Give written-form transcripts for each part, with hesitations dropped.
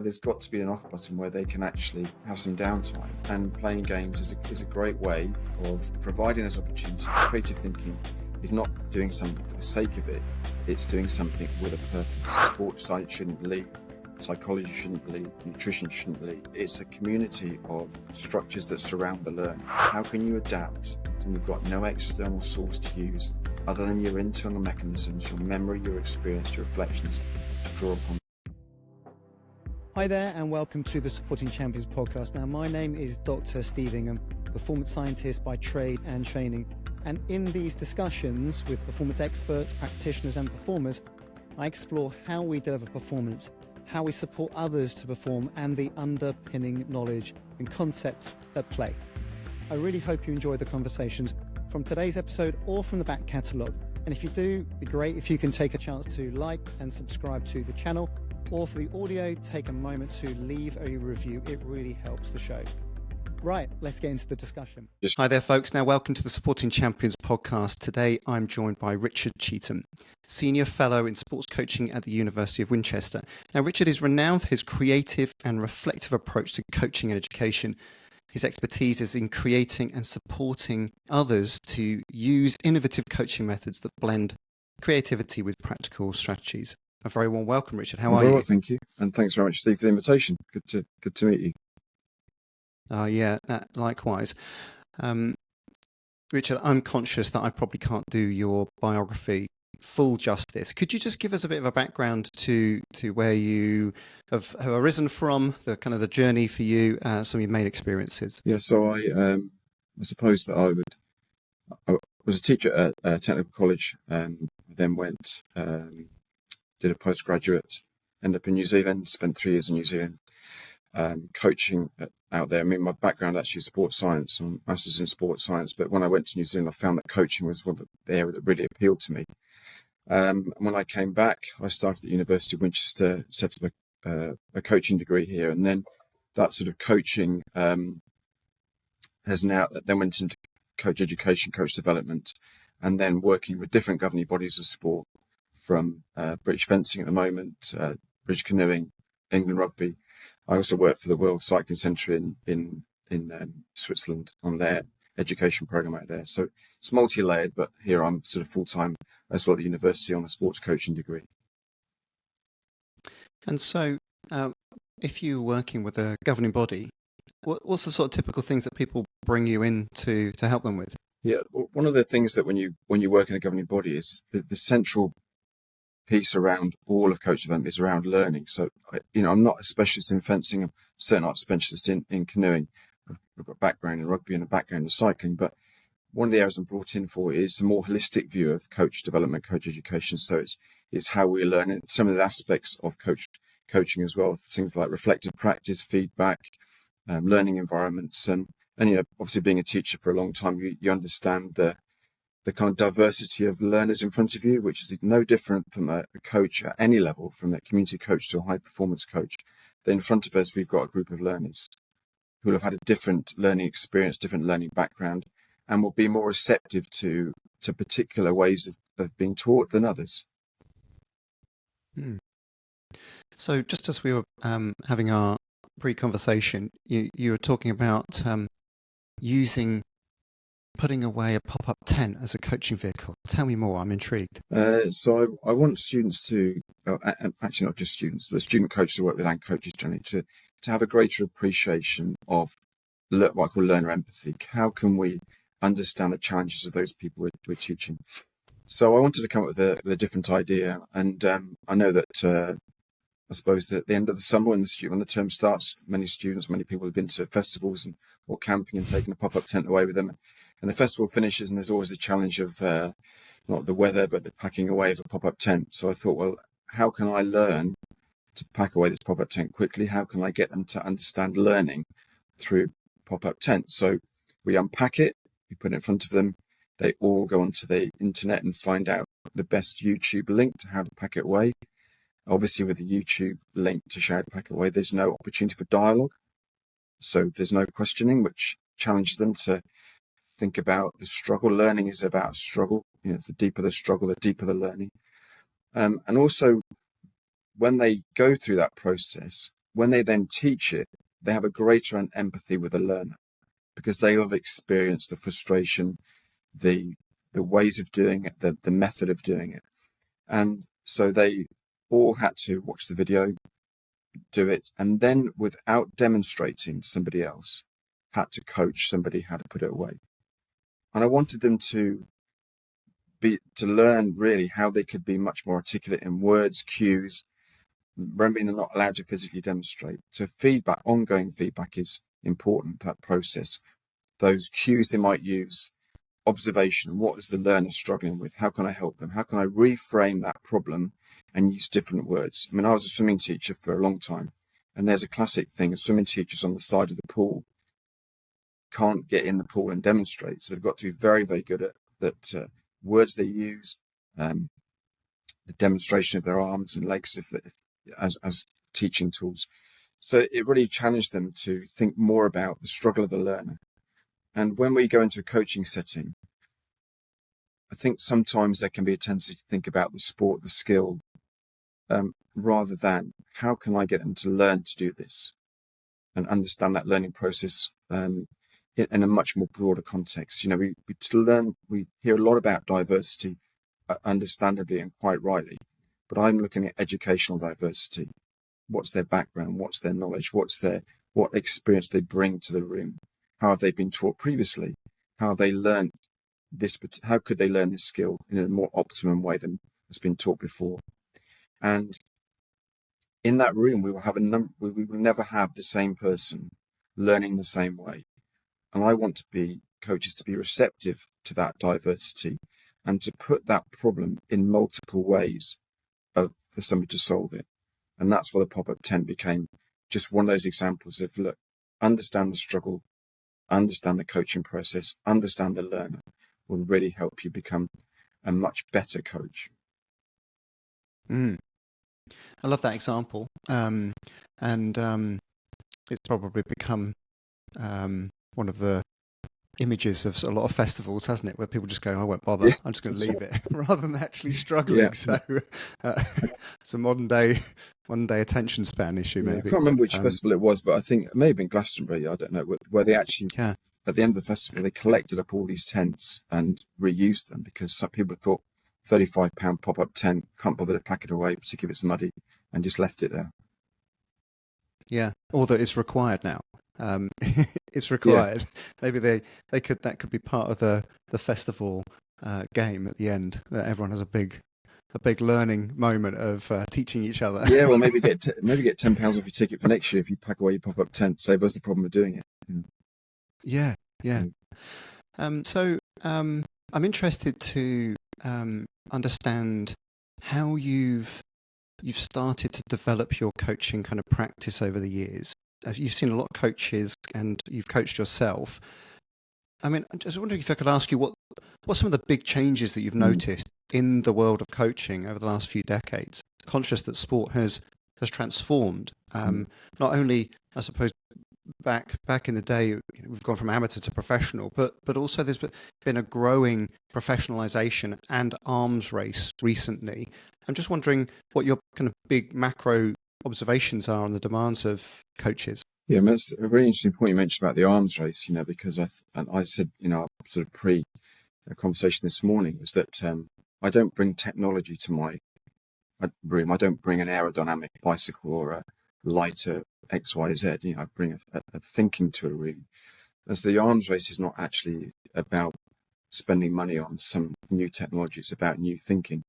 there's got to be an off button where they can actually have some downtime. And playing games is a great way of providing those opportunities. Creative thinking is not doing something for the sake of it, it's doing something with a purpose. Sports science shouldn't lead, psychology shouldn't lead, nutrition shouldn't lead. It's a community of structures that surround the learner. How can you adapt when you've got no external source to use other than your internal mechanisms, your memory, your experience, your reflections to draw upon? Hi there and welcome to the Supporting Champions podcast. Now my name is Dr. Steve Ingham, performance scientist by trade and training. And in these discussions with performance experts, practitioners and performers, I explore how we deliver performance, how we support others to perform, and the underpinning knowledge and concepts at play. I really hope you enjoy the conversations from today's episode or from the back catalogue. And if you do, it'd be great if you can take a chance to like and subscribe to the channel, or for the audio, take a moment to leave a review. It really helps the show. Right, let's get into the discussion. Hi there, folks. Now, welcome to the Supporting Champions podcast. Today, I'm joined by Richard Cheetham, Senior Fellow in Sports Coaching at the University of Winchester. Now, Richard is renowned for his creative and reflective approach to coaching and education. His expertise is in creating and supporting others to use innovative coaching methods that blend creativity with practical strategies. A very warm welcome, Richard. How are you? Well, thank you. And thanks very much, Steve, for the invitation. Good to meet you. Yeah, likewise. Richard, I'm conscious that I probably can't do your biography full justice. Could you just give us a bit of a background to where you have arisen from, the kind of the journey for you, some of your main experiences? Yeah, so I suppose that I was a teacher at a technical college, then went, did a postgraduate, ended up in New Zealand, spent 3 years in New Zealand, coaching out there. I mean, my background actually is sports science, I'm master's in sports science, but when I went to New Zealand, I found that coaching was one of the area that really appealed to me. And when I came back, I started at the University of Winchester, set up a coaching degree here, and then that sort of coaching has now then went into coach education, coach development, and then working with different governing bodies of sport, from British fencing at the moment, British canoeing, England rugby. I also work for the World Cycling Centre in Switzerland on their education program out there. So it's multi-layered, but here I'm sort of full-time as well at the university on a sports coaching degree. And so if you're working with a governing body, what's the sort of typical things that people bring you in to help them with? Yeah, one of the things that when you work in a governing body is the central piece around all of coach development is around learning. So, I'm not a specialist in fencing. I'm certainly not a specialist in canoeing. I've got a background in rugby and a background in cycling, but one of the areas I'm brought in for is a more holistic view of coach development, coach education. So it's how we learn, and some of the aspects of coaching as well, things like reflective practice, feedback, learning environments, and obviously being a teacher for a long time, you understand the kind of diversity of learners in front of you, which is no different from a coach at any level, from a community coach to a high performance coach. That in front of us, we've got a group of learners who will have had a different learning experience, different learning background, and will be more receptive to particular ways of being taught than others. So just as we were having our pre-conversation, you were talking about putting away a pop-up tent as a coaching vehicle. Tell me more, I'm intrigued. So I want students to, actually not just students, but student coaches to work with and coaches generally, to have a greater appreciation of what I call learner empathy. How can we understand the challenges of those people we're teaching? So I wanted to come up with a different idea, and I know that I suppose that at the end of the summer, when the term starts, many people have been to festivals or camping and taken a pop-up tent away with them. And the festival finishes, and there's always the challenge of not the weather, but the packing away of a pop-up tent. So I thought, well, how can I learn to pack away this pop-up tent quickly? How can I get them to understand learning through pop-up tent? So we unpack it, we put it in front of them. They all go onto the internet and find out the best YouTube link to how to pack it away. Obviously, with the YouTube link to how to pack it away, there's no opportunity for dialogue. So there's no questioning, which challenges them to think about the struggle. Learning is about struggle. It's the deeper the struggle, the deeper the learning. And also, when they go through that process, when they then teach it, they have a greater empathy with the learner because they have experienced the frustration, the ways of doing it, the method of doing it. And so they all had to watch the video, do it, and then without demonstrating to somebody else, had to coach somebody how to put it away. And I wanted them to learn really how they could be much more articulate in words, cues, remembering they're not allowed to physically demonstrate. So feedback, ongoing feedback is important, that process. Those cues they might use, observation, what is the learner struggling with? How can I help them? How can I reframe that problem and use different words? I mean, I was a swimming teacher for a long time, and there's a classic thing, swimming teachers on the side of the pool can't get in the pool and demonstrate. So they've got to be very, very good at that words they use, the demonstration of their arms and legs as teaching tools. So it really challenged them to think more about the struggle of the learner. And when we go into a coaching setting, I think sometimes there can be a tendency to think about the sport, the skill, rather than how can I get them to learn to do this and understand that learning process in a much more broader context. You know, we hear a lot about diversity, understandably and quite rightly, but I'm looking at educational diversity. What's their background? What's their knowledge? What experience they bring to the room? How have they been taught previously? How have they learned this? How could they learn this skill in a more optimum way than has been taught before? And in that room, we will have we will never have the same person learning the same way. And I want coaches to be receptive to that diversity and to put that problem in multiple ways for somebody to solve it. And that's why the pop-up tent became just one of those examples of, look, understand the struggle, understand the coaching process, understand the learner will really help you become a much better coach. I love that example. And it's probably become one of the images of a lot of festivals, hasn't it? Where people just go, I won't bother, I'm just going to leave it, rather than actually struggling. Yeah. So it's a modern day attention span issue, maybe. I can't remember which festival it was, but I think it may have been Glastonbury, I don't know, where they actually, at the end of the festival, they collected up all these tents and reused them because some people thought £35 pop-up tent, can't bother to pack it away, particularly if it's muddy, and just left it there. Yeah, or that it's required now. It's required. Yeah. Maybe that could be part of the festival game at the end, that everyone has a big learning moment of teaching each other. Yeah, well, maybe get £10 off your ticket for next year if you pack away your pop-up tent. Save us the problem of doing it. Yeah. So I'm interested to understand how you've started to develop your coaching kind of practice over the years. You've seen a lot of coaches and you've coached yourself. I mean, I'm just wondering if I could ask you what some of the big changes that you've noticed in the world of coaching over the last few decades, conscious that sport has transformed. Not only, I suppose, back in the day, we've gone from amateur to professional, but also there's been a growing professionalization and arms race recently. I'm just wondering what your kind of big macro observations are on the demands of coaches. Yeah, that's a really interesting point you mentioned about the arms race, because I said, sort of pre-conversation this morning was that I don't bring technology to my room. I don't bring an aerodynamic bicycle or a lighter XYZ. I bring a thinking to a room. As the arms race is not actually about spending money on some new technology, it's about new thinking.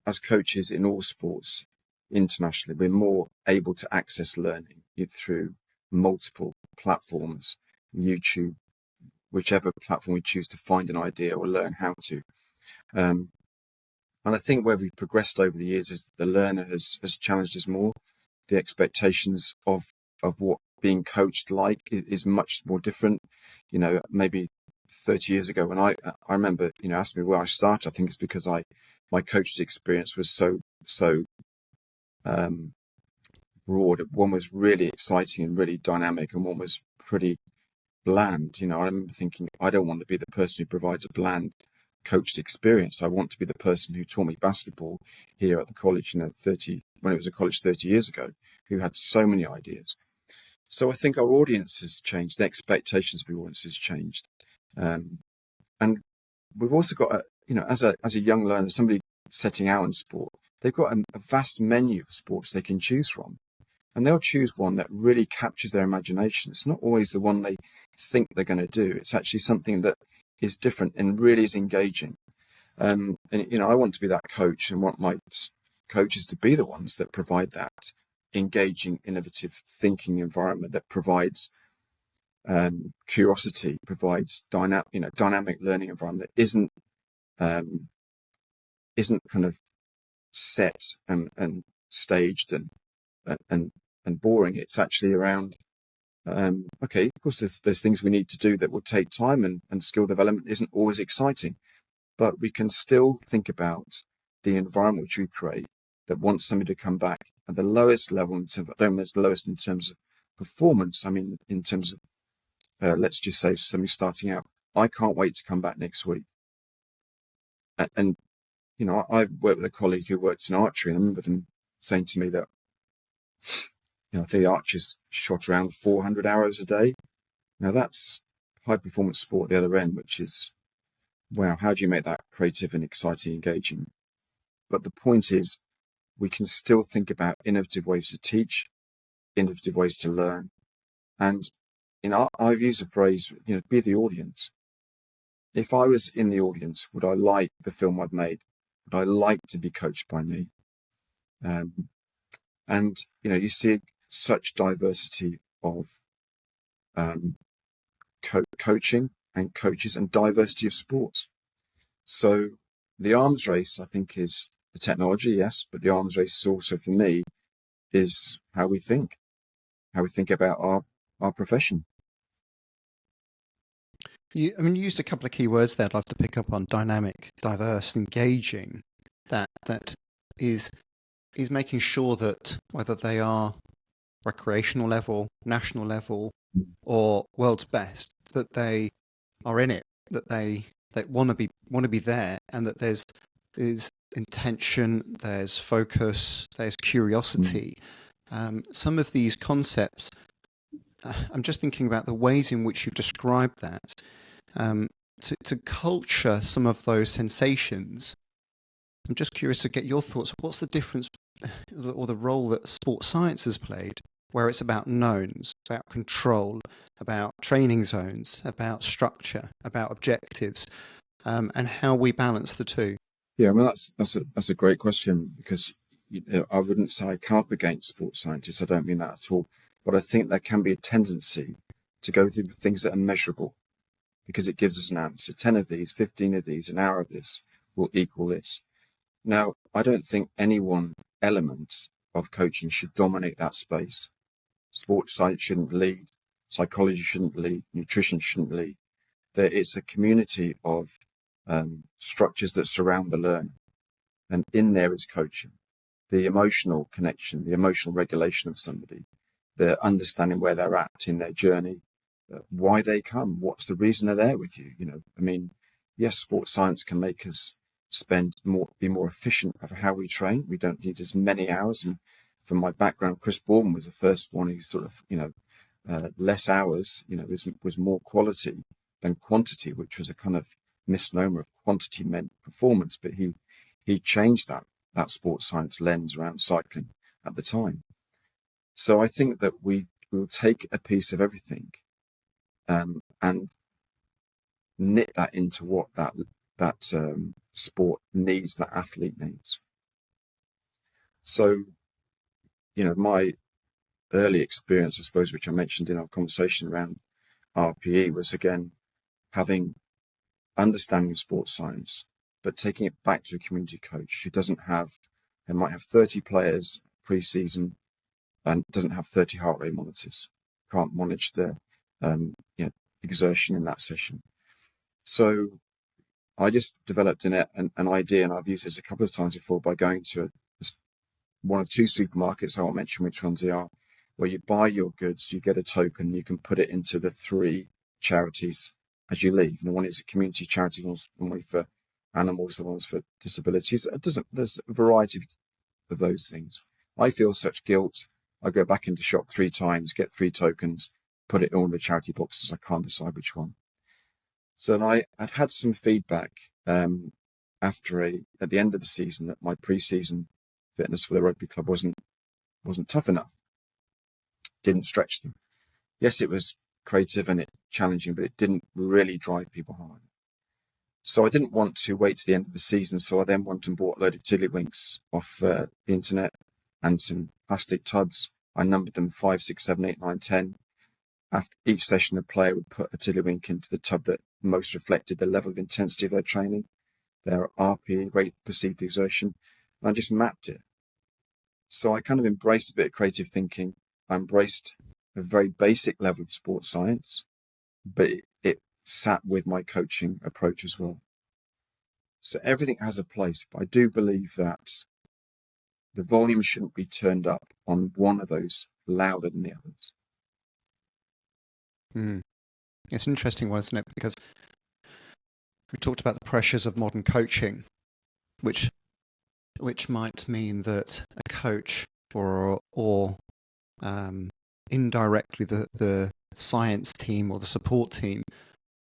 As coaches in all sports, internationally, we're more able to access learning through multiple platforms, YouTube, whichever platform we choose to find an idea or learn how to. And I think where we've progressed over the years is that the learner has challenged us more. The expectations of what being coached like is much more different. Maybe 30 years ago when I remember, asking me where I started, I think it's because my coach's experience was so broad. One was really exciting and really dynamic, and one was pretty bland. I remember thinking, I don't want to be the person who provides a bland coached experience. I want to be the person who taught me basketball here at the college, when it was a college 30 years ago. who had so many ideas. So I think our audience has changed, the expectations of the audience has changed. And we've also got, as a young learner, somebody setting out in sport, they've got a vast menu of sports they can choose from. And they'll choose one that really captures their imagination. It's not always the one they think they're going to do. It's actually something that is different and really is engaging. And, I want to be that coach and want my coaches to be the ones that provide that engaging, innovative thinking environment that provides curiosity, provides dynamic learning environment that isn't kind of set and staged and boring. It's actually around, okay, of course, there's things we need to do that will take time, and skill development isn't always exciting, but we can still think about the environment which we create that wants somebody to come back at the lowest level, lowest in terms of performance. I mean, in terms of, let's just say somebody starting out, I can't wait to come back next week. And I've worked with a colleague who works in archery, and I remember them saying to me that, I think the archers shot around 400 hours a day. Now that's high performance sport at the other end, which is, wow, how do you make that creative and exciting, engaging? But the point is, we can still think about innovative ways to teach, innovative ways to learn. And, I've used the phrase, be the audience. If I was in the audience, would I like the film I've made? Would I like to be coached by me? And, you see such diversity of coaching and coaches and diversity of sports. So the arms race, I think, is the technology, yes, but the arms race is also, for me, is how we think about our profession. You used a couple of key words there I'd love to pick up on: dynamic, diverse, engaging. That is making sure that whether they are recreational level, national level, or world's best, that they are in it, that they want to be there, and that there's intention, there's focus, there's curiosity. Some of these concepts, I'm just thinking about the ways in which you've described that, to culture some of those sensations. I'm just curious to get your thoughts. What's the difference or the role that sports science has played, where it's about knowns, about control, about training zones, about structure, about objectives, and how we balance the two? Yeah, I mean, that's a great question, because I wouldn't say I come up against sports scientists. I don't mean that at all. But I think there can be a tendency to go through things that are measurable, because it gives us an answer. 10 of these, 15 of these, an hour of this will equal this. Now, I don't think any one element of coaching should dominate that space. Sports science shouldn't lead. Psychology shouldn't lead. Nutrition shouldn't lead. It's a community of structures that surround the learner. And in there is coaching. The emotional connection, the emotional regulation of somebody, the understanding where they're at in their journey, why they come, what's the reason they're there with you. Yes, sports science can make us be more efficient of how we train. We don't need as many hours. And from my background, Chris Baldwin was the first one who sort of, less hours, was more quality than quantity, which was a kind of misnomer of quantity meant performance. But he changed that sports science lens around cycling at the time. So I think that we will take a piece of everything, and knit that into what that sport needs, that athlete needs. So, my early experience, I suppose, which I mentioned in our conversation around RPE, was again understanding of sports science, but taking it back to a community coach who might have 30 players pre-season and doesn't have 30 heart rate monitors, can't monitor the exertion in that session. So I just developed an idea, and I've used this a couple of times before, by going to one of two supermarkets. I won't mention which ones they are, where you buy your goods, you get a token, you can put it into the 3 charities as you leave. And one is a community charity, one for animals, the one's for disabilities. There's a variety of those things. I feel such guilt I go back into shop 3 times, get 3 tokens, put it all in the charity boxes. I can't decide which one. So then I'd had some feedback at the end of the season that my pre-season fitness for the rugby club wasn't tough enough. Didn't stretch them. Yes, it was creative and challenging, but it didn't really drive people hard. So I didn't want to wait to the end of the season. So I then went and bought a load of tiddlywinks off the internet and some plastic tubs. I numbered them 5, 6, 7, 8, 9, 10. After each session, the player would put a tiddlywink into the tub that most reflected the level of intensity of their training, their RPE, rate perceived exertion. And I just mapped it. So I kind of embraced a bit of creative thinking. I embraced a very basic level of sports science, but it sat with my coaching approach as well. So everything has a place, but I do believe that the volume shouldn't be turned up on one of those louder than the others. It's an interesting one, isn't it? Because we talked about the pressures of modern coaching, which might mean that a coach or indirectly the science team or the support team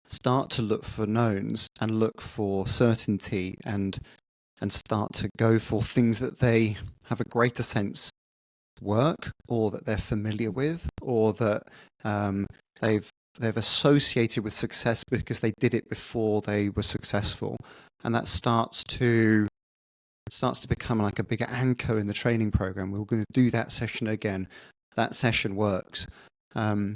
start to look for knowns and look for certainty and start to go for things that they have a greater sense work, or that they're familiar with, or that they've associated with success because they did it before they were successful, and that starts to become like a bigger anchor in the training program. We're going to do that session again. That session works. I'm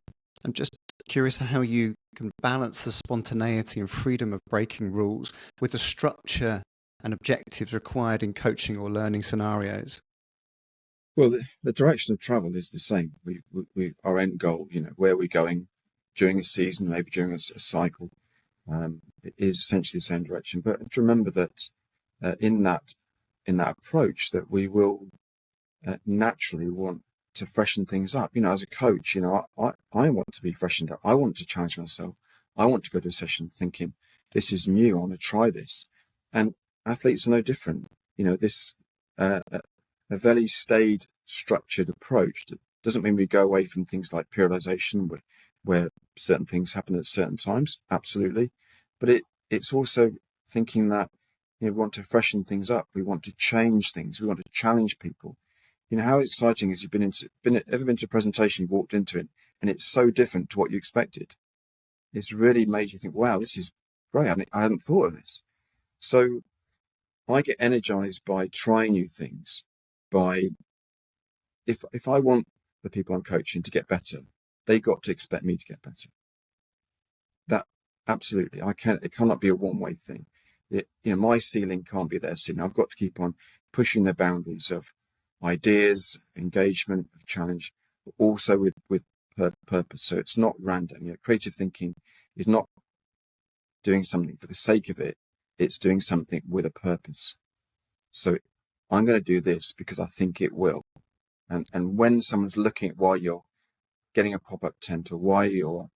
just curious how you can balance the spontaneity and freedom of breaking rules with the structure and objectives required in coaching or learning scenarios. Well, the direction of travel is the same. We our end goal, where we're going during a season, maybe during a cycle, it is essentially the same direction. But to remember that in that approach, that we will naturally want to freshen things up. As a coach, I want to be freshened up. I want to challenge myself. I want to go to a session thinking, this is new. I want to try this. And athletes are no different. This a very staid, structured approach. That doesn't mean we go away from things like periodization, where certain things happen at certain times, absolutely. But it's also thinking that we want to freshen things up. We want to change things. We want to challenge people. How exciting is ever been to a presentation, you walked into it, and it's so different to what you expected? It's really made you think, wow, this is great. I hadn't thought of this. So I get energized by trying new things. If I want the people I'm coaching to get better, they got to expect me to get better. That absolutely, it cannot be a one-way thing. My ceiling can't be their ceiling. I've got to keep on pushing the boundaries of ideas, engagement, of challenge, but also with purpose. So it's not random. Creative thinking is not doing something for the sake of it. It's doing something with a purpose. So I'm going to do this because I think it will. And when someone's looking at why you're getting a pop-up tent, or why you're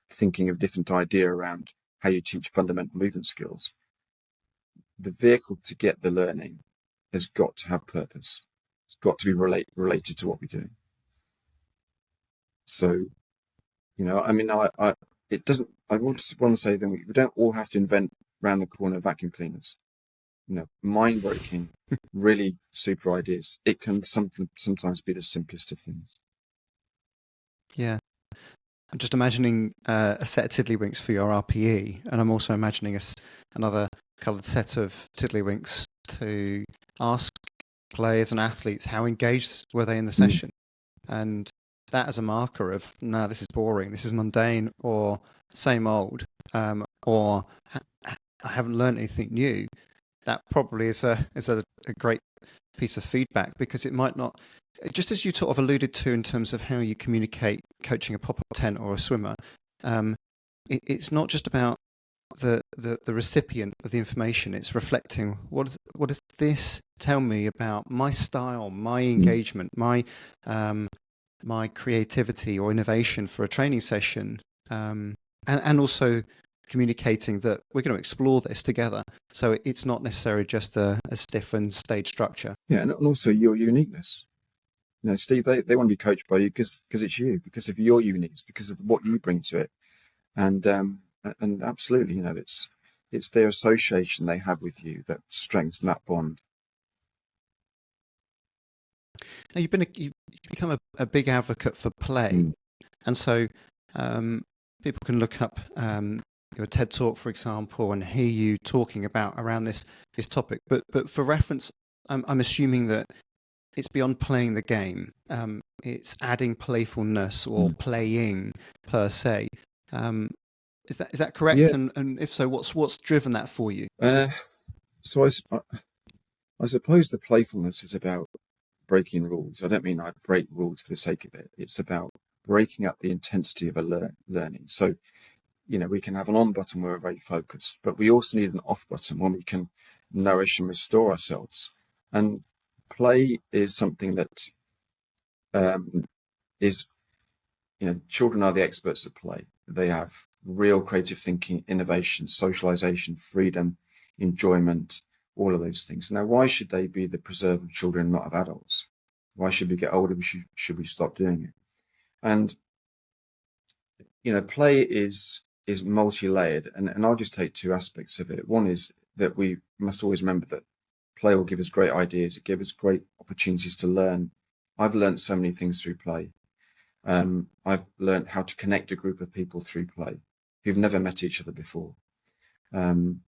thinking of a different idea around how you teach fundamental movement skills, the vehicle to get the learning has got to have purpose. It's got to be related to what we're doing. So, I want to say that we don't all have to invent round the corner vacuum cleaners. Mind-breaking, really super ideas. It can sometimes be the simplest of things. Yeah. I'm just imagining a set of tiddlywinks for your RPE, and I'm also imagining another coloured set of tiddlywinks to ask players and athletes how engaged were they in the session. And that as a marker of, no, this is boring, this is mundane, or same old, or I haven't learned anything new. That probably is a great piece of feedback, because it might not, just as you sort of alluded to in terms of how you communicate coaching a pop-up tent or a swimmer, it's not just about the recipient of the information. It's reflecting, what does this tell me about my style, my engagement, my creativity or innovation for a training session, and also communicating that we're going to explore this together. So it's not necessarily just a stiff and staged structure. Yeah, and also your uniqueness. Steve, they want to be coached by you because it's you, because of your uniqueness, because of what you bring to it. And absolutely, it's their association they have with you that strengthens that bond. Now, you've become a big advocate for play, and so people can look up your TED Talk, for example, and hear you talking about around this topic. But for reference, I'm assuming that it's beyond playing the game. It's adding playfulness or playing per se. Is that correct? Yeah. And if so, what's driven that for you? So I suppose the playfulness is about breaking rules. I don't mean I break rules for the sake of it. It's about breaking up the intensity of a learning. So, we can have an on button where we're very focused, but we also need an off button when we can nourish and restore ourselves. And play is something that is, children are the experts at play. They have real creative thinking, innovation, socialization, freedom, enjoyment, all of those things. Now, why should they be the preserve of children, not of adults? Why should we get older? Should we stop doing it? And, play is multi-layered, and I'll just take two aspects of it. One is that we must always remember that play will give us great ideas. It gives us great opportunities to learn. I've learned so many things through play. I've learned how to connect a group of people through play who've never met each other before. And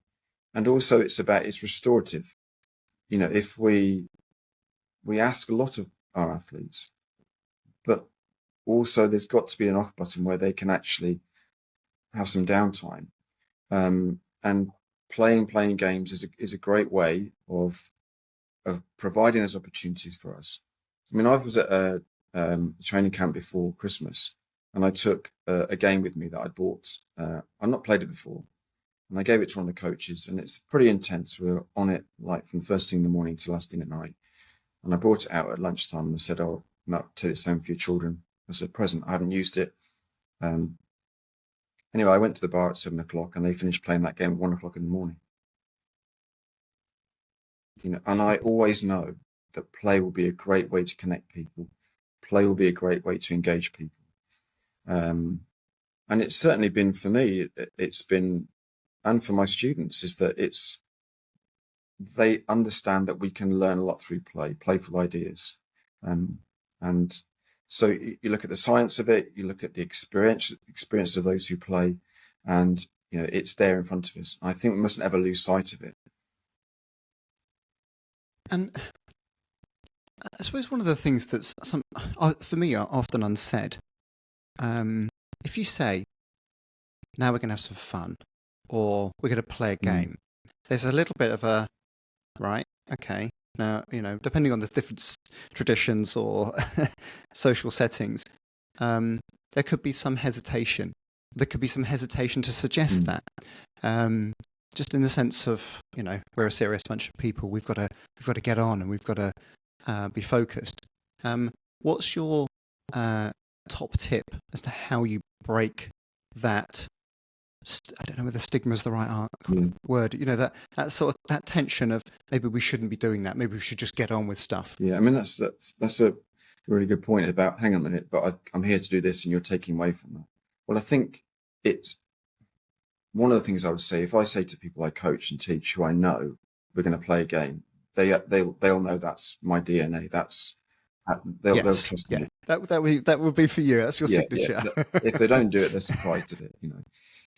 also it's restorative. If we ask a lot of our athletes, but also there's got to be an off button where they can actually have some downtime. And playing games is a great way of providing those opportunities for us. I mean, I was at a training camp before Christmas, and I took a game with me that I'd bought. I'd not played it before, and I gave it to one of the coaches, and it's pretty intense. We were on it like from first thing in the morning to last thing at night. And I brought it out at lunchtime, and I said, "Oh, Matt, take this home for your children as a present." I hadn't used it. Anyway, I went to the bar at 7:00, and they finished playing that game at 1:00 in the morning. And I always know that play will be a great way to connect people. Play will be a great way to engage people. And it's certainly been for me, it's been, and for my students, is that they understand that we can learn a lot through play, playful ideas. And so you look at the science of it, you look at the experience of those who play, and it's there in front of us. I think we mustn't ever lose sight of it. And I suppose one of the things that's for me are often unsaid. If you say, "Now we're going to have some fun," or "We're going to play a game," there's a little bit of a right. Okay. Now, depending on the different traditions or social settings, there could be some hesitation. There could be some hesitation to suggest that. Just in the sense of, we're a serious bunch of people. We've got to get on, and we've got to be focused. What's your top tip as to how you break that? I don't know whether stigma is the right word. That sort of that tension of maybe we shouldn't be doing that. Maybe we should just get on with stuff. Yeah, I mean that's a really good point about hang on a minute, but I'm here to do this, and you're taking away from that. Well, I think it's one of the things I would say. If I say to people I coach and teach who I know we're going to play a game, they'll know that's my DNA. They'll trust me. That would be for you. That's your signature. Yeah. If they don't do it, they're surprised at it.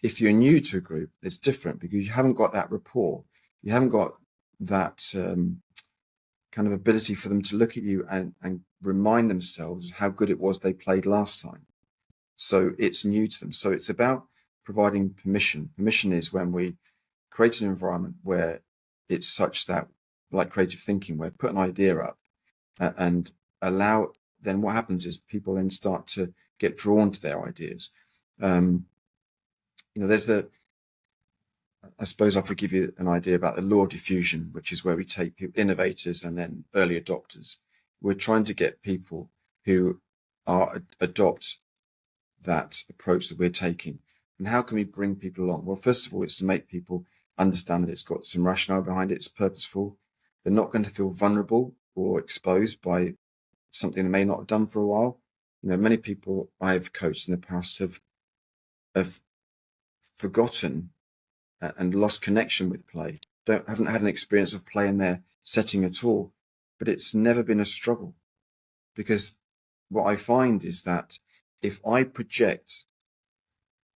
If you're new to a group, it's different because you haven't got that rapport. You haven't got that kind of ability for them to look at you and remind themselves how good it was they played last time. So it's new to them. So it's about providing permission. Permission is when we create an environment where it's such that, like creative thinking, where put an idea up and allow, then what happens is people then start to get drawn to their ideas. There's I suppose I could give you an idea about the law of diffusion, which is where we take people, innovators and then early adopters. We're trying to get people who adopt that approach that we're taking. And how can we bring people along? Well, first of all, it's to make people understand that it's got some rationale behind it. It's purposeful. They're not going to feel vulnerable or exposed by something they may not have done for a while. Many people I've coached in the past have forgotten and lost connection with play. Haven't had an experience of play in their setting at all, but it's never been a struggle, because what I find is that if I project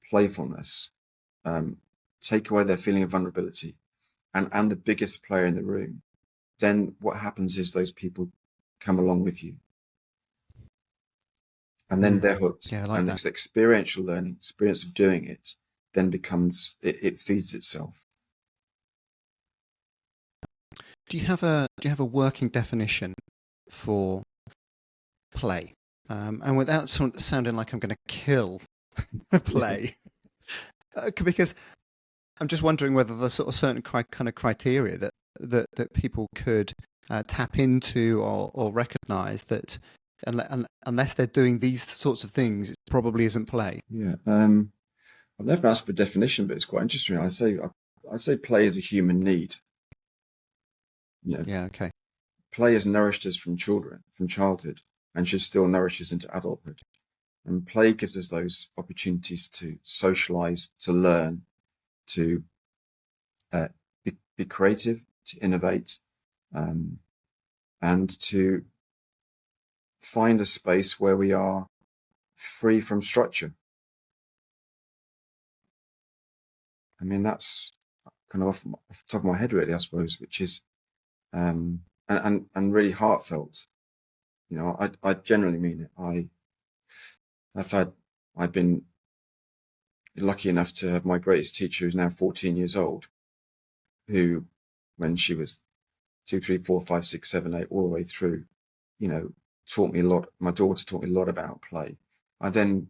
playfulness, take away their feeling of vulnerability, and the biggest player in the room, then what happens is those people come along with you. And then they're hooked. Yeah, I like and that. this experiential learning, experience of doing it, then becomes, it feeds itself. Do you have a working definition for play? And without sounding like I'm going to kill play, because I'm just wondering whether there's sort of certain kind of criteria that people could tap into or recognise that unless they're doing these sorts of things, it probably isn't play. Yeah. I've never asked for a definition, but it's quite interesting. I'd say play is a human need. Yeah. Okay. Play has nourished us from childhood, and should still nourish us into adulthood. And play gives us those opportunities to socialize, to learn, to be creative, to innovate, and to find a space where we are free from structure. I mean, that's kind of off the top of my head, really, I suppose, which is and really heartfelt. I generally mean it. I've been lucky enough to have my greatest teacher, who's now 14 years old, who, when she was 2, 3, 4, 5, 6, 7, 8, all the way through, taught me a lot. My daughter taught me a lot about play. I then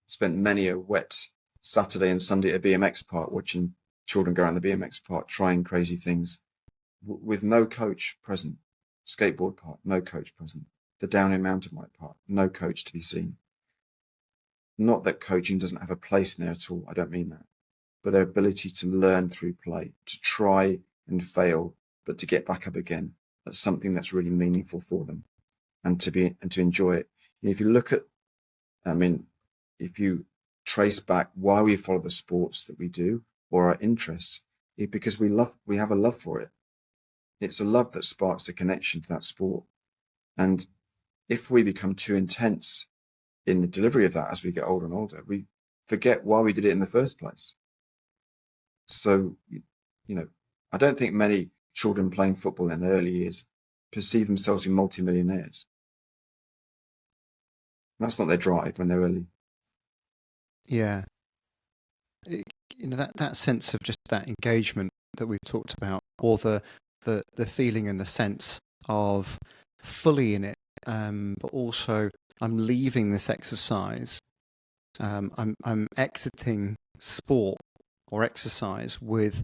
spent many a wet Saturday and Sunday at a BMX park, watching children go around the BMX park, trying crazy things, with no coach present. Skateboard park, no coach present. The downhill mountain bike park, no coach to be seen. Not that coaching doesn't have a place in there at all, I don't mean that. But their ability to learn through play, to try and fail, but to get back up again, that's something that's really meaningful for them, and to enjoy it. If you look at, if you trace back why we follow the sports that we do, or our interests, it's because we have a love for it. It's a love that sparks the connection to that sport. And if we become too intense in the delivery of that as we get older and older, we forget why we did it in the first place. So, I don't think many children playing football in their early years perceive themselves as multimillionaires. That's not their drive when they're early. Yeah. That sense of just that engagement that we've talked about, or the feeling and the sense of fully in it, but also I'm leaving this exercise, I'm exiting sport or exercise with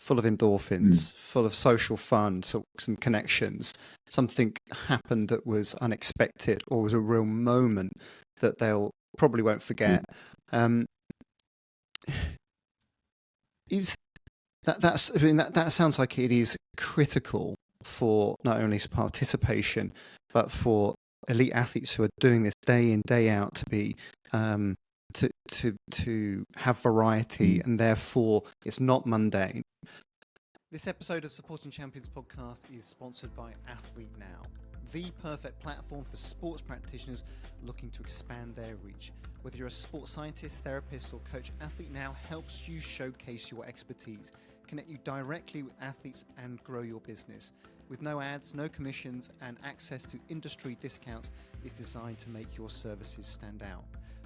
full of endorphins, full of social fun, so some connections. Something happened that was unexpected, or was a real moment that they'll probably won't forget. Is that sounds like it is critical for not only participation, but for elite athletes who are doing this day in, day out, to be to have variety, and therefore it's not mundane. This episode of Supporting Champions podcast is sponsored by Athlete Now, the perfect platform for sports practitioners looking to expand their reach. Whether you're a sports scientist, therapist, or coach, Athlete Now helps you showcase your expertise, connect you directly with athletes, and grow your business. With no ads, no commissions, and access to industry discounts, it's designed to make your services stand out.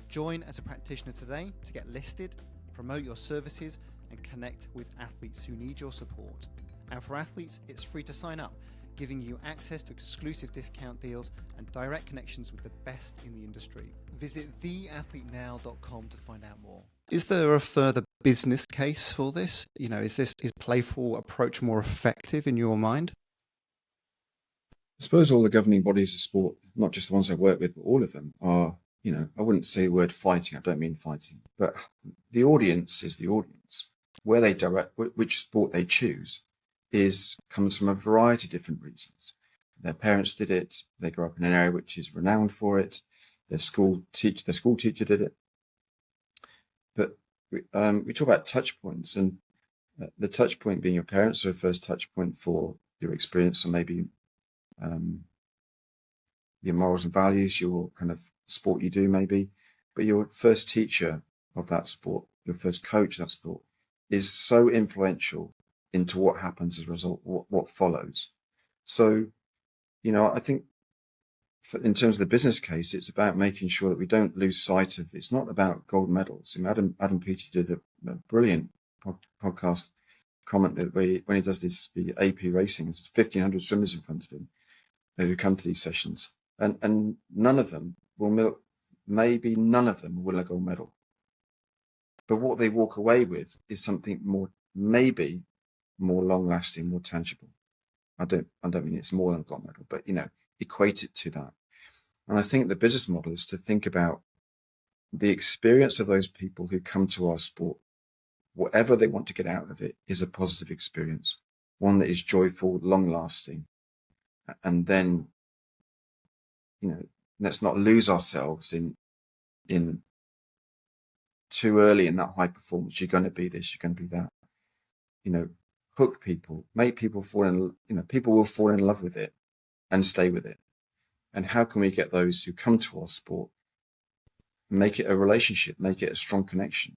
Join as a practitioner today to get listed, promote your services, and connect with athletes who need your support. And for athletes, it's free to sign up, giving you access to exclusive discount deals and direct connections with the best in the industry. Visit theathletenow.com to find out more. Is there a further business case for this? Is Playful approach more effective in your mind? I suppose all the governing bodies of sport, not just the ones I work with, but all of them are, I wouldn't say the word fighting, I don't mean fighting, but the audience is the audience. Where they direct, which sport they choose, comes from a variety of different reasons. Their parents did it. They grew up in an area which is renowned for it. Their school teacher did it. But we talk about touch points, and the touch point being your parents, so first touch point for your experience, or maybe your morals and values, your kind of sport you do maybe, but your first teacher of that sport, your first coach of that sport, is so influential into what happens as a result, what follows. So, I think in terms of the business case, it's about making sure that we don't lose sight of, it's not about gold medals. Adam Peaty did a brilliant podcast comment that when he does the AP racing, there's 1,500 swimmers in front of him who come to these sessions, and none of them will none of them will win a gold medal. But what they walk away with is something maybe more long lasting, more tangible. I don't mean it's more than a gold medal, but equate it to that. And I think the business model is to think about the experience of those people who come to our sport. Whatever they want to get out of it is a positive experience, one that is joyful, long lasting. And then, let's not lose ourselves in too early in that high performance. You're going to be this, you're going to be that. Hook people, make people people will fall in love with it and stay with it. And how can we get those who come to our sport, make it a relationship, make it a strong connection?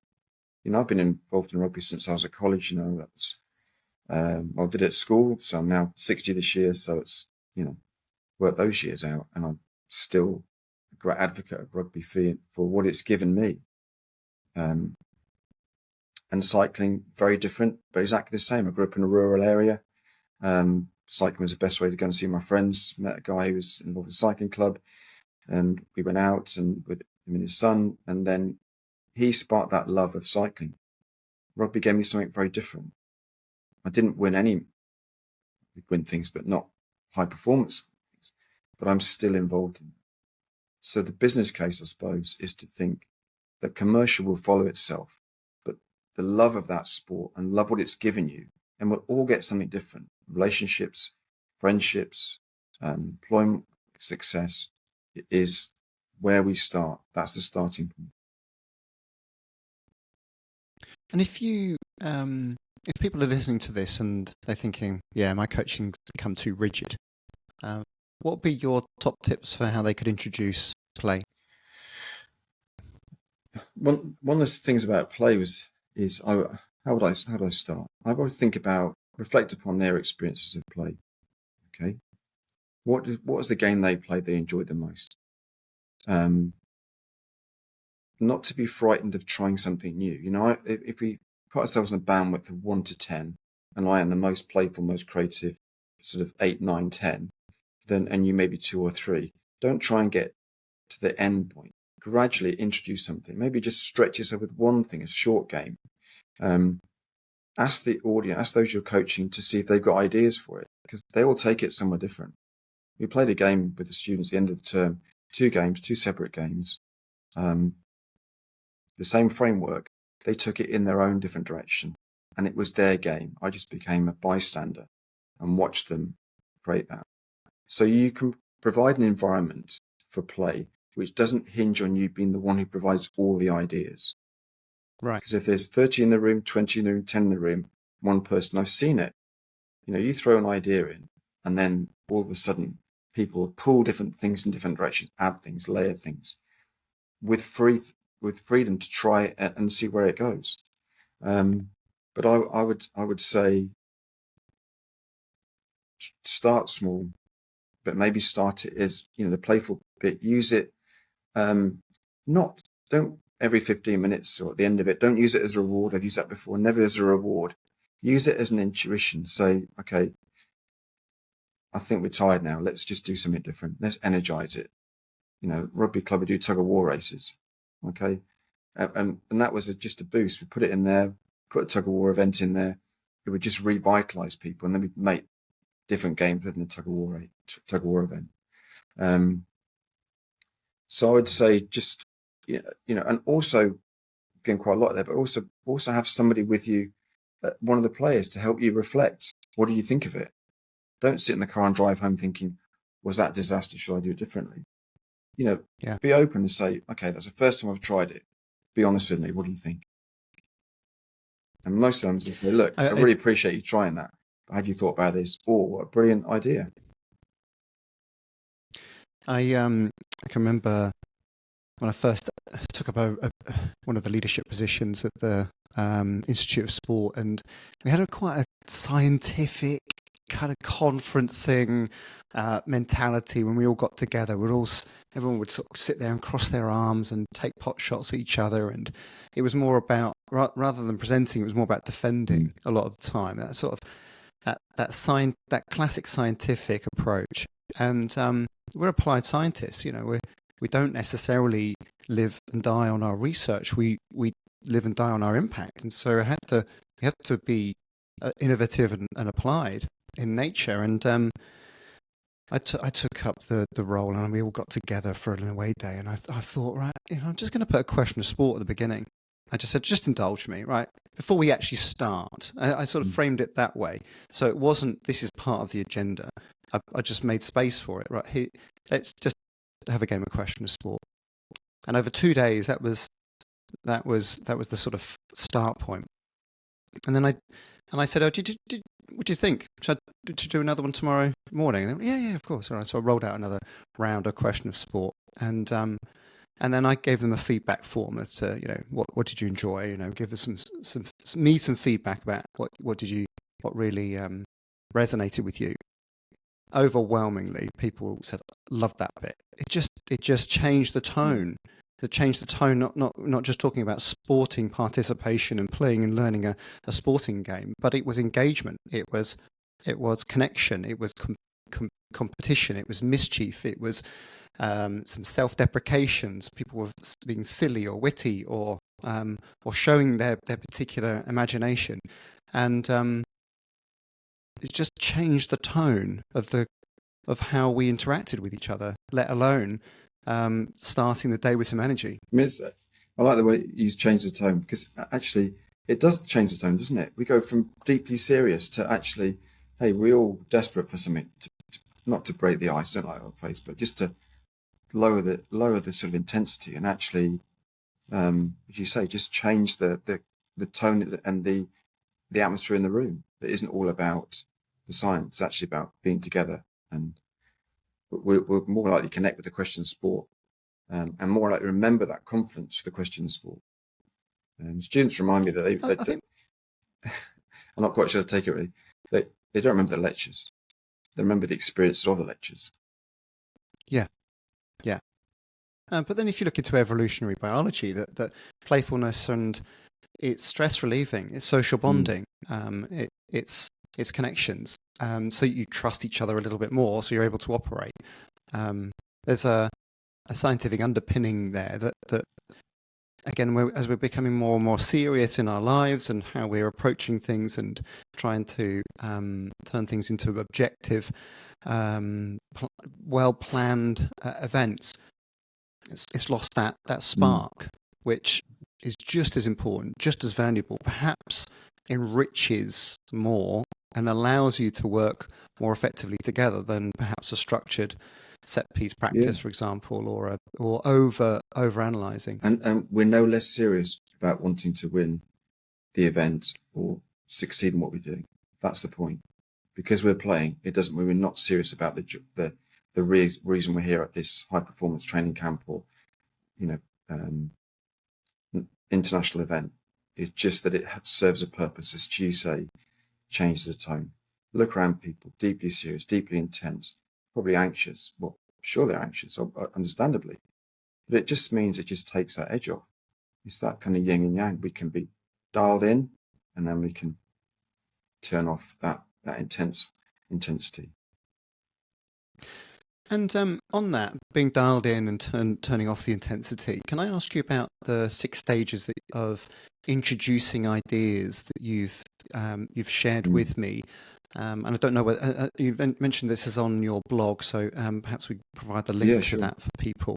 I've been involved in rugby since I was at college. That's I did it at school, so I'm now 60 this year. So it's worked those years out, and I'm still a great advocate of rugby for what it's given me. And cycling, very different, but exactly the same. I grew up in a rural area. Cycling was the best way to go and see my friends. Met a guy who was involved with a cycling club, and we went out and with him and his son, and then he sparked that love of cycling. Rugby gave me something very different. I didn't win things, but not high performance things, but I'm still involved in it. So the business case, I suppose, is to think that commercial will follow itself, but the love of that sport and love what it's given you, and we'll all get something different. Relationships, friendships, employment, success is where we start. That's the starting point. And if people are listening to this and they're thinking, my coaching's become too rigid, what would be your top tips for how they could introduce play? One of the things about play is how do I start? I would reflect upon their experiences of play. Okay, what was the game they played they enjoyed the most? Not to be frightened of trying something new. If we put ourselves in a bandwidth of 1 to 10, and I am the most playful, most creative, sort of 8, 9, 10, and you may be 2 or 3, don't try and get to the end point. Gradually introduce something. Maybe just stretch yourself with one thing, a short game. Ask the audience, ask those you're coaching to see if they've got ideas for it, because they all take it somewhere different. We played a game with the students at the end of the term, 2 games, 2 separate games. The same framework, they took it in their own different direction, and it was their game. I just became a bystander and watched them create that. So you can provide an environment for play which doesn't hinge on you being the one who provides all the ideas. Right. Because if there's 30 in the room, 20 in the room, 10 in the room, one person, I've seen it. You throw an idea in, and then all of a sudden people will pull different things in different directions, add things, layer things, with freedom to try and see where it goes. But I would say start small, but maybe start it as the playful bit. Use it. Don't every 15 minutes or at the end of it. Don't use it as a reward. I've used that before. Never as a reward. Use it as an intuition. Say, okay, I think we're tired now. Let's just do something different. Let's energize it. Rugby club would do tug of war races. Okay. And that was just a boost. We put it in there, put a tug of war event in there. It would just revitalize people, and then we'd make different games within the tug of war event. So I would say just, and also getting quite a lot there, but also have somebody with you, one of the players, to help you reflect. What do you think of it? Don't sit in the car and drive home thinking, was that a disaster? Should I do it differently? Yeah. Be open and say, okay, that's the first time I've tried it. Be honest with me. What do you think? And most times they say, look, I really appreciate you trying that. But had you thought about this? Or what a brilliant idea. I can remember when I first took up one of the leadership positions at the Institute of Sport, and we had quite a scientific kind of conferencing mentality when we all got together. Everyone would sort of sit there and cross their arms and take pot shots at each other, and it was more about, rather than presenting, it was more about defending a lot of the time. That sort of that classic scientific approach. And we're applied scientists. We don't necessarily live and die on our research. We live and die on our impact. And so we have to be innovative and applied in nature. And I took up the role, and we all got together for an away day. And I thought, right, I'm just going to put a question of sport at the beginning. I just said, just indulge me, right? Before we actually start. I sort of framed it that way. So it wasn't, this is part of the agenda. I just made space for it, right? Let's just have a game of question of sport. And over 2 days, that was the sort of start point. And then I said, "Oh, what do you think? Should I do another one tomorrow morning?" And they went, yeah, of course. All right. So I rolled out another round of question of sport, and then I gave them a feedback form as to what did you enjoy? Give us some feedback about what really resonated with you. Overwhelmingly, people said, "Love that bit." It just changed the tone. It changed the tone. Not just talking about sporting participation and playing and learning a sporting game, but it was engagement. It was connection. It was competition. It was mischief. It was some self-deprecations. People were being silly or witty or showing their particular imagination, and it just changed the tone of how we interacted with each other, let alone starting the day with some energy. I like the way you change the tone, because actually it does change the tone, doesn't it? We go from deeply serious to actually, hey, we're all desperate for something, not to break the ice, don't like that face, but just to lower the sort of intensity, and actually, as you say, just change the tone and the atmosphere in the room. It isn't all about the science; it's actually about being together, and we're more likely to connect with the question of sport, and more likely to remember that conference for the question of sport. Students remind me that I'm not quite sure how to take it really. They don't remember the lectures; they remember the experiences of the lectures. Yeah. But then, if you look into evolutionary biology, that playfulness and it's stress relieving, it's social bonding, it's connections. So you trust each other a little bit more, so you're able to operate. There's a scientific underpinning there that again, as we're becoming more and more serious in our lives and how we're approaching things and trying to turn things into objective, well-planned events, it's lost that spark, which is just as important, just as valuable, perhaps enriches more and allows you to work more effectively together than perhaps a structured set piece practice, for example, or over analyzing. And we're no less serious about wanting to win the event or succeed in what we're doing. That's the point. Because we're playing, it doesn't mean we're not serious about the reason we're here at this high performance training camp or international event. It's just that it serves a purpose, as you say, changes the tone. Look around people, deeply serious, deeply intense, probably anxious. Well, sure they're anxious, understandably, but it just means it just takes that edge off. It's that kind of yin and yang. We can be dialed in, and then we can turn off that intensity. And on that, being dialed in and turning off the intensity, can I ask you about the 6 stages of introducing ideas that you've shared with me? And I don't know whether you've mentioned this is on your blog, so perhaps we provide the link to that for people.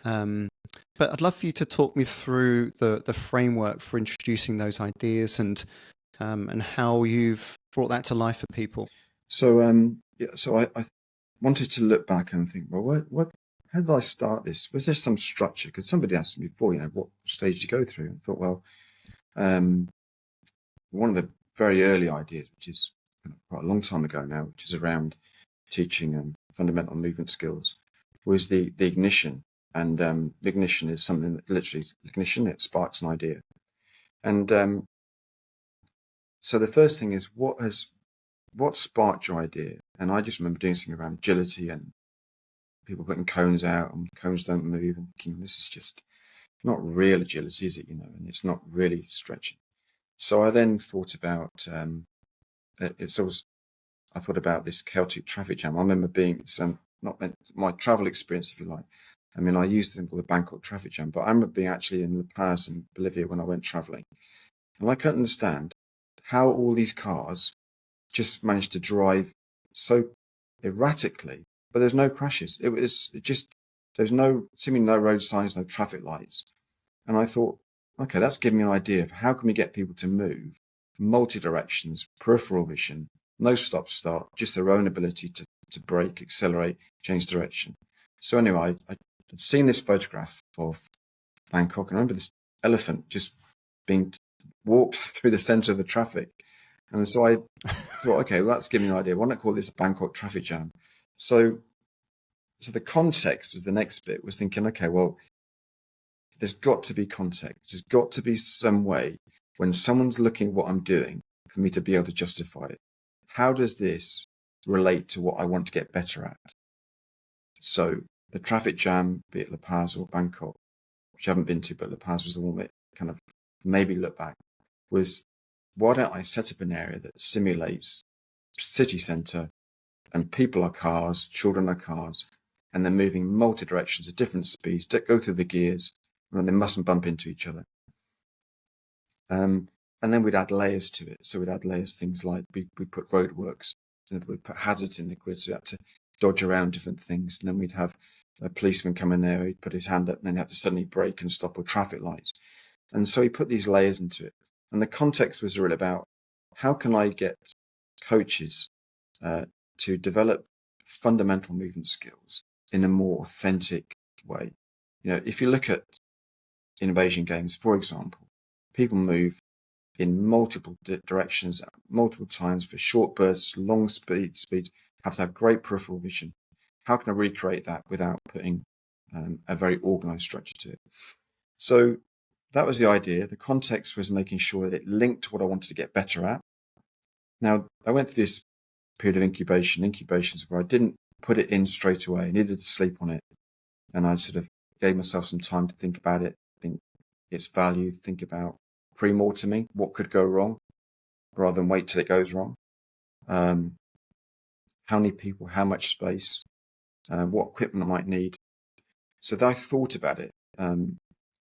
But I'd love for you to talk me through the framework for introducing those ideas and and how you've brought that to life for people. So, I wanted to look back and think, well, how did I start this? Was there some structure? Because somebody asked me before, what stage did you go through? And I thought, well, one of the very early ideas, which is quite a long time ago now, which is around teaching fundamental movement skills, was the ignition. And the ignition is something that literally is ignition. It sparks an idea. And so the first thing is, what sparked your idea? And I just remember doing something around agility and people putting cones out and cones don't move and thinking, this is just not real agility, is it? And it's not really stretching. So I then thought about I thought about this chaotic traffic jam. I remember being not my travel experience, if you like. I mean, I used the thing called the Bangkok traffic jam, but I remember being actually in La Paz in Bolivia when I went traveling, and I couldn't understand how all these cars just managed to drive so erratically, but there's no crashes. There's seemingly no road signs, no traffic lights. And I thought, okay, that's giving me an idea of how can we get people to move multi-directions, peripheral vision, no stop start, just their own ability to brake, accelerate, change direction. So anyway, I'd seen this photograph of Bangkok, and I remember this elephant just being walked through the center of the traffic. And so I thought, okay, well, that's giving me an idea. Why not call this Bangkok traffic jam? So the context was the next bit, was thinking, okay, well, there's got to be context. There's got to be some way when someone's looking at what I'm doing for me to be able to justify it. How does this relate to what I want to get better at? So the traffic jam, be it La Paz or Bangkok, which I haven't been to, but La Paz was the one that kind of maybe look back, was why don't I set up an area that simulates city centre and people are cars, children are cars, and they're moving multi directions at different speeds that go through the gears, and they mustn't bump into each other. And then we'd add layers to it. So we'd add layers, things like we put roadworks, we'd put hazards in the grid so you had to dodge around different things. And then we'd have a policeman come in there, he'd put his hand up, and then he had to suddenly brake and stop or traffic lights. And so he put these layers into it. And the context was really about how can I get coaches to develop fundamental movement skills in a more authentic way. If you look at invasion games, for example, people move in multiple directions at multiple times for short bursts, long speeds, have to have great peripheral vision. How can I recreate that without putting a very organized structure to it? So that was the idea. The context was making sure that it linked to what I wanted to get better at. Now, I went through this period of incubations where I didn't put it in straight away. I needed to sleep on it. And I sort of gave myself some time to think about it, think its value, think about pre-morteming, what could go wrong, rather than wait till it goes wrong. How many people, how much space, what equipment I might need. So I thought about it. And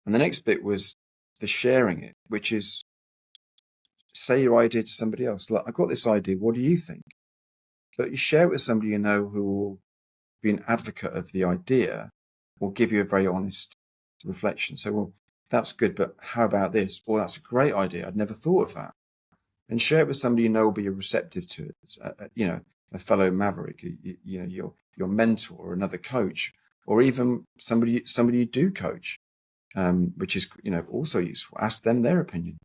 the next bit was the sharing it, which is say your idea to somebody else. Like, I got this idea, what do you think? But you share it with somebody you know who will be an advocate of the idea or give you a very honest reflection. So, well, that's good, but how about this? Or that's a great idea. I'd never thought of that. And share it with somebody you know will be receptive to it. A fellow maverick, your mentor or another coach, or even somebody you do coach, which is also useful. Ask them their opinion.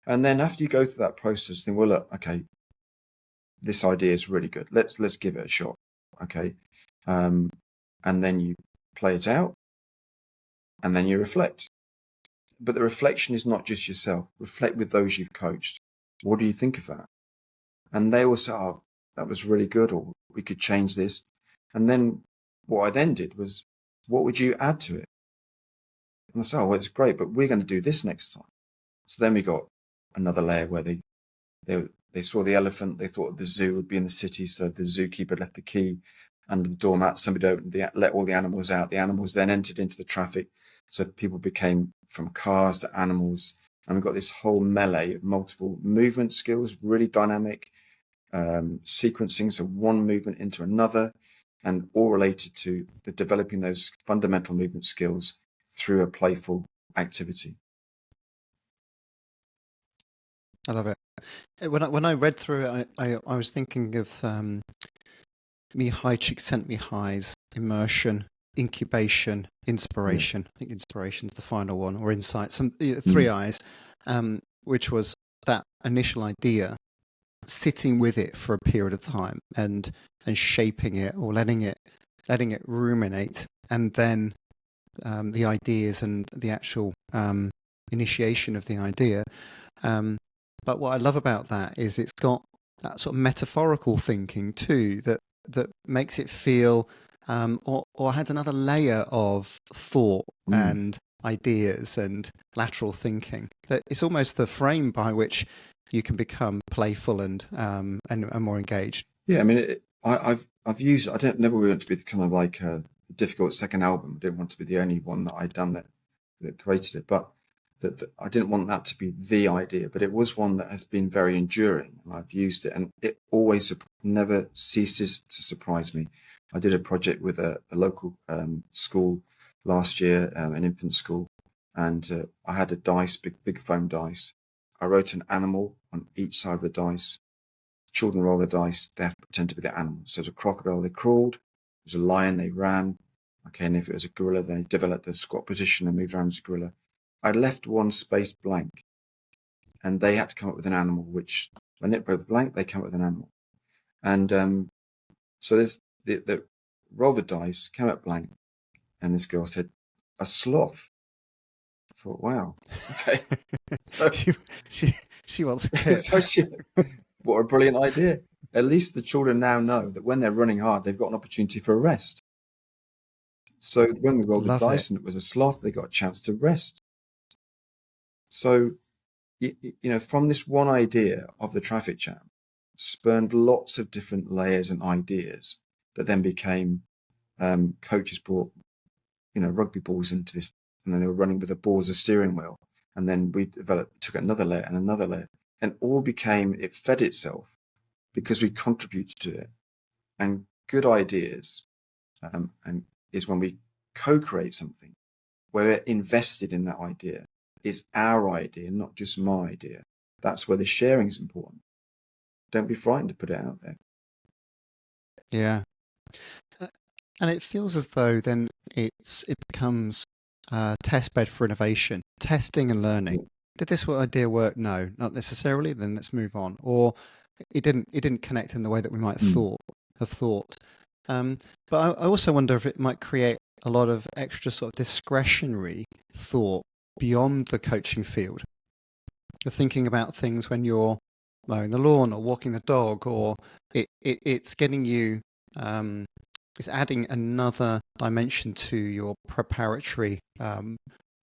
And then after you go through that process, think, well, look, okay, this idea is really good. Let's give it a shot. Okay. And then you play it out and then you reflect. But the reflection is not just yourself. Reflect with those you've coached. What do you think of that? And they will say, oh, that was really good, or we could change this. And then what I then did was, what would you add to it? And I said, oh, well, it's great, but we're going to do this next time. So then we got another layer where they saw the elephant. They thought the zoo would be in the city. So the zookeeper left the key under the doormat. Somebody opened let all the animals out. The animals then entered into the traffic. So people became from cars to animals. And we've got this whole melee of multiple movement skills, really dynamic sequencing. So one movement into another, and all related to the developing those fundamental movement skills through a playful activity. I love it. When I read through it, I was thinking of Mihai Csikszentmihalyi's immersion, incubation, Yeah. inspiration. I think inspiration's the final one, or insight. Some Mm. three I's, which was that initial idea, sitting with it for a period of time and shaping it, or letting it ruminate, and then the ideas and the actual initiation of the idea. But what I love about that is it's got that sort of metaphorical thinking too, that makes it feel, or adds another layer of thought Mm. and ideas and lateral thinking. That it's almost the frame by which you can become playful and more engaged. Yeah, I mean, I've used. I don't never want to be kind of like a difficult second album. I didn't want to be the only one that I'd done that created it, but that I didn't want that to be the idea. But it was one that has been very enduring, and I've used it, and it always never ceases to surprise me. I did a project with a local school last year, an infant school, and I had a dice, big foam dice. I wrote an animal on each side of the dice. Children roll the dice, they have to pretend to be the animal. So as a crocodile, they crawled. As a lion, they ran. Okay, and if it was a gorilla, they developed a squat position and moved around as a gorilla. I left one space blank, and they had to come up with an animal, which, when it broke blank, they came up with an animal. And so there's the rolled the dice, came up blank, and this girl said, "A sloth." I thought, wow, okay. So, she, she she wants a kip. what a brilliant idea. At least the children now know that when they're running hard, they've got an opportunity for a rest. So when we rolled the Love it. dice and it was a sloth, they got a chance to rest. So, from this one idea of the traffic jam, spurned lots of different layers and ideas that then became, coaches brought, rugby balls into this, and then they were running with a ball as a steering wheel. And then we took another layer and another layer, and it fed itself because we contributed to it. And good ideas, and is when we co-create something where we're invested in that idea. It's our idea, not just my idea. That's where the sharing is important. Don't be frightened to put it out there. Yeah. And it feels as though then it becomes a test bed for innovation, testing and learning. Did this idea work? No, not necessarily. Then let's move on. Or it didn't connect in the way that we might have thought. But I also wonder if it might create a lot of extra sort of discretionary thought beyond the coaching field. You're thinking about things when you're mowing the lawn or walking the dog, or it's getting you. It's adding another dimension to your preparatory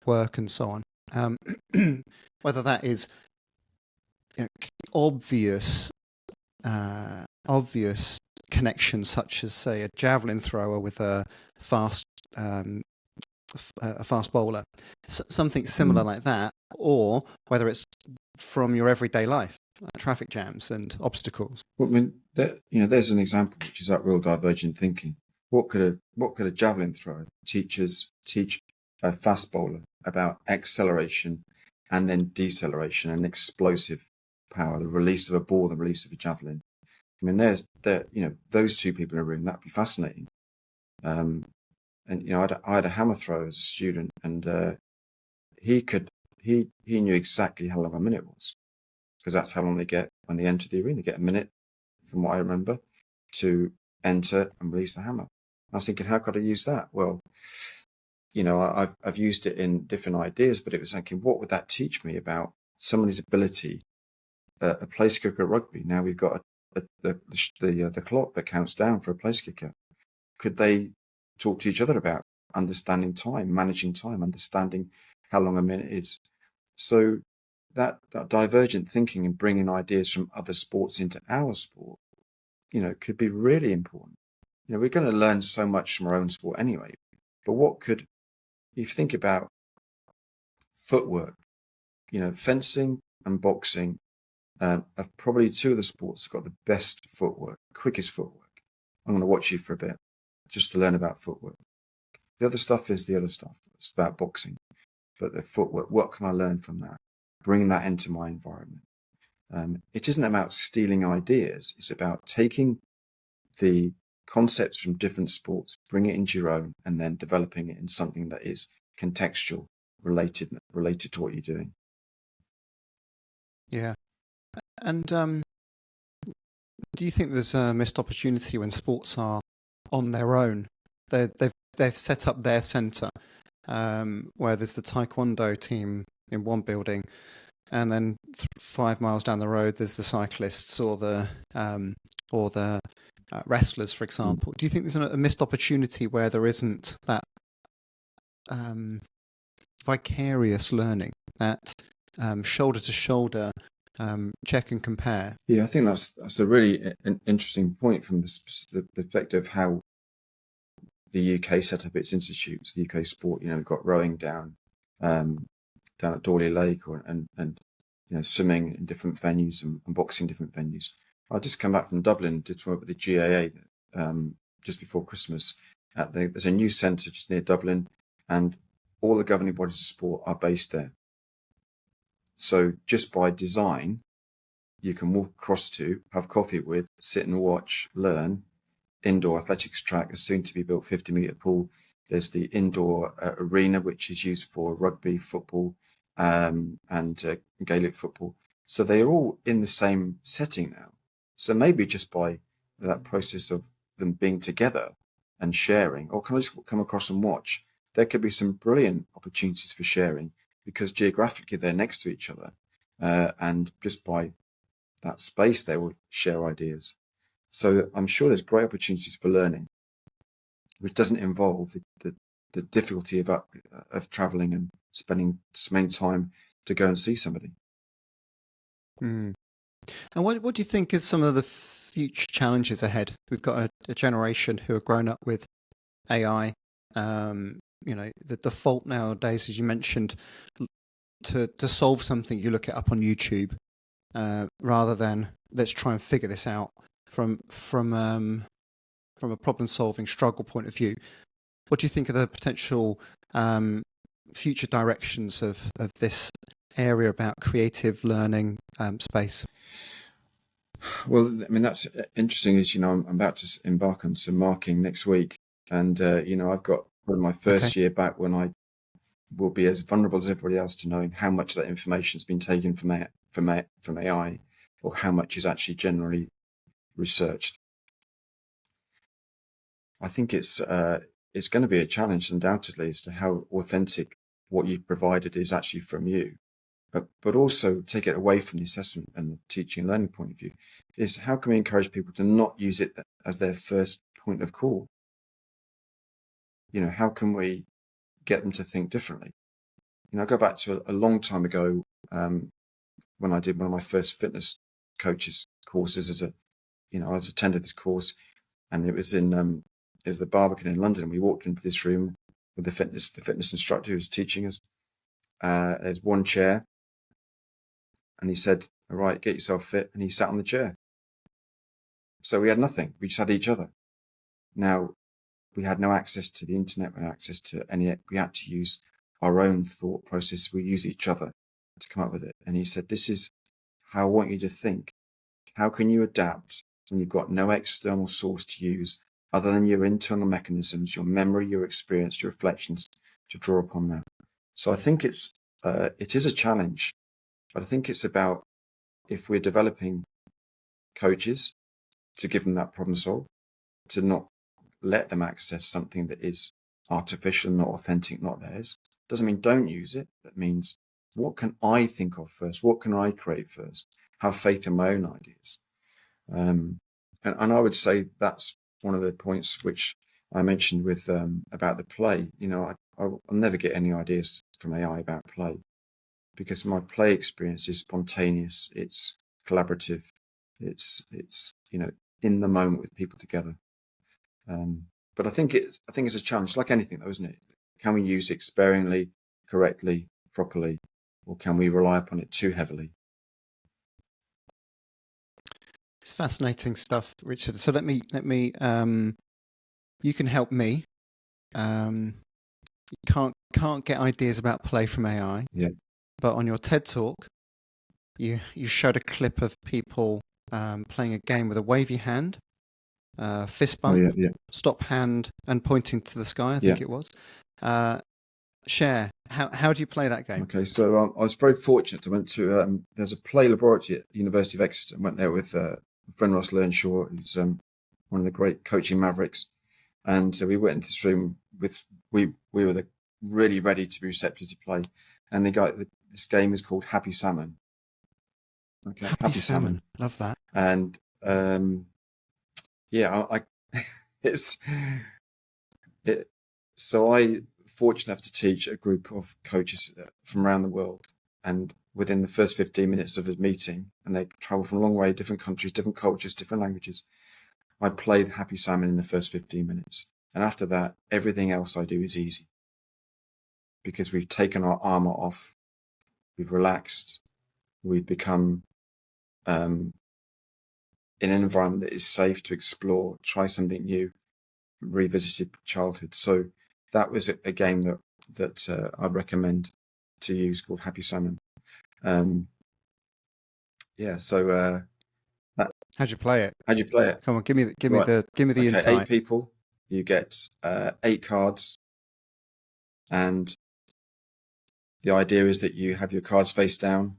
work and so on. Whether that is obvious connections, such as say a javelin thrower with a fast bowler, something similar like that, or whether it's from your everyday life, like traffic jams and obstacles. Well, I mean, there's an example which is that real divergent thinking. What could a javelin thrower teach a fast bowler about acceleration and then deceleration and explosive power, the release of a ball, the release of a javelin? I mean, those two people in a room, that'd be fascinating. And I had a hammer thrower as a student, and he knew exactly how long a minute was, because that's how long they get when they enter the arena. They get a minute, from what I remember, to enter and release the hammer. I was thinking, how could I use that? Well, I've used it in different ideas, but it was thinking, what would that teach me about somebody's ability? A place kicker at rugby. Now we've got the clock that counts down for a place kicker. Could they talk to each other about understanding time, managing time, understanding how long a minute is? So that divergent thinking and bringing ideas from other sports into our sport, could be really important. We're going to learn so much from our own sport anyway. But if you think about footwork, fencing and boxing are probably two of the sports that got the best footwork, quickest footwork. I'm going to watch you for a bit just to learn about footwork. The other stuff is the other stuff. It's about boxing. But the footwork, what can I learn from that? Bring that into my environment. It isn't about stealing ideas. It's about taking the concepts from different sports, bring it into your own, and then developing it in something that is contextual, related to what you're doing. Yeah. And do you think there's a missed opportunity when sports are on their own? They've set up their centre, where there's the taekwondo team in one building, and then 5 miles down the road there's the cyclists or the wrestlers, for example. Do you think there's a missed opportunity where there isn't that vicarious learning, that shoulder to shoulder check and compare? Yeah, I think that's a really interesting point from the perspective of how the UK set up its institutes. The UK sport, we've got rowing down at Dawley Lake, and swimming in different venues and boxing in different venues. I just come back from Dublin, did some work with the GAA just before Christmas. There's a new centre just near Dublin, and all the governing bodies of sport are based there. So just by design, you can walk across to, have coffee with, sit and watch, learn. Indoor athletics track, a soon to be built 50-metre pool. There's the indoor arena, which is used for rugby, football, and Gaelic football. So they're all in the same setting now. So maybe just by that process of them being together and sharing, or can I just come across and watch, there could be some brilliant opportunities for sharing, because geographically they're next to each other, and just by that space they will share ideas. So I'm sure there's great opportunities for learning, which doesn't involve the difficulty of travelling and spending time to go and see somebody. And what do you think is some of the future challenges ahead? We've got a generation who are grown up with AI. The default nowadays, as you mentioned, to solve something, you look it up on YouTube, rather than let's try and figure this out from a problem-solving struggle point of view. What do you think of the potential future directions of this area about creative learning space? Well, I mean, that's interesting. Is I'm about to embark on some marking next week, and I've got my first year back when I will be as vulnerable as everybody else to knowing how much of that information has been taken from AI, or how much is actually generally researched. I think it's going to be a challenge, undoubtedly, as to how authentic what you've provided is actually from you. But also take it away from the assessment and the teaching and learning point of view, is how can we encourage people to not use it as their first point of call? How can we get them to think differently? I go back to a long time ago, when I did one of my first fitness coaches courses I was attended this course, and it was the Barbican in London. We walked into this room with the fitness instructor who was teaching us. There's one chair, and he said, "All right, get yourself fit," and he sat on the chair. So we had nothing. We just had each other. Now, we had no access to the internet, no access to we had to use our own thought process. We use each other to come up with it. And he said, "This is how I want you to think. How can you adapt when you've got no external source to use other than your internal mechanisms, your memory, your experience, your reflections, to draw upon that?" So I think it is a challenge, but I think it's about, if we're developing coaches, to give them that problem solve, to not let them access something that is artificial, not authentic, not theirs. Doesn't mean don't use it. That means, what can I think of first? What can I create first? Have faith in my own ideas. And I would say that's one of the points which I mentioned with about the play. I'll never get any ideas from AI about play, because my play experience is spontaneous, it's collaborative, it's in the moment with people together. But I think it's a challenge, like anything, though, isn't it? Can we use it sparingly, correctly, properly, or can we rely upon it too heavily? It's fascinating stuff, Richard. So let me. You can help me. You can't get ideas about play from AI. Yeah. But on your TED Talk, you showed a clip of people playing a game with a wavy hand, fist Oh, bump, yeah. stop hand, and pointing to the sky, I think it was. Share, how do you play that game? Okay, so I was very fortunate. I went to there's a play laboratory at the University of Exeter. I went there with a friend, Ross Learnshaw, who's one of the great coaching mavericks. And so we went into this room with we were really ready to be receptive to play. And this game is called Happy Salmon. Okay, Happy Salmon. Love that. And I it's it. So I fortunate enough to teach a group of coaches from around the world, and within the first 15 minutes of a meeting, and they travel from a long way, different countries, different cultures, different languages, I play the Happy Salmon in the first 15 minutes. And after that, everything else I do is easy because we've taken our armor off, we've relaxed, we've become in an environment that is safe to explore, try something new, revisited childhood. So that was a game that I'd recommend to use, called Happy Salmon. So how'd you play it? How'd you play it? Come on, give me the insight. 8 people. You get 8 cards, and the idea is that you have your cards face down.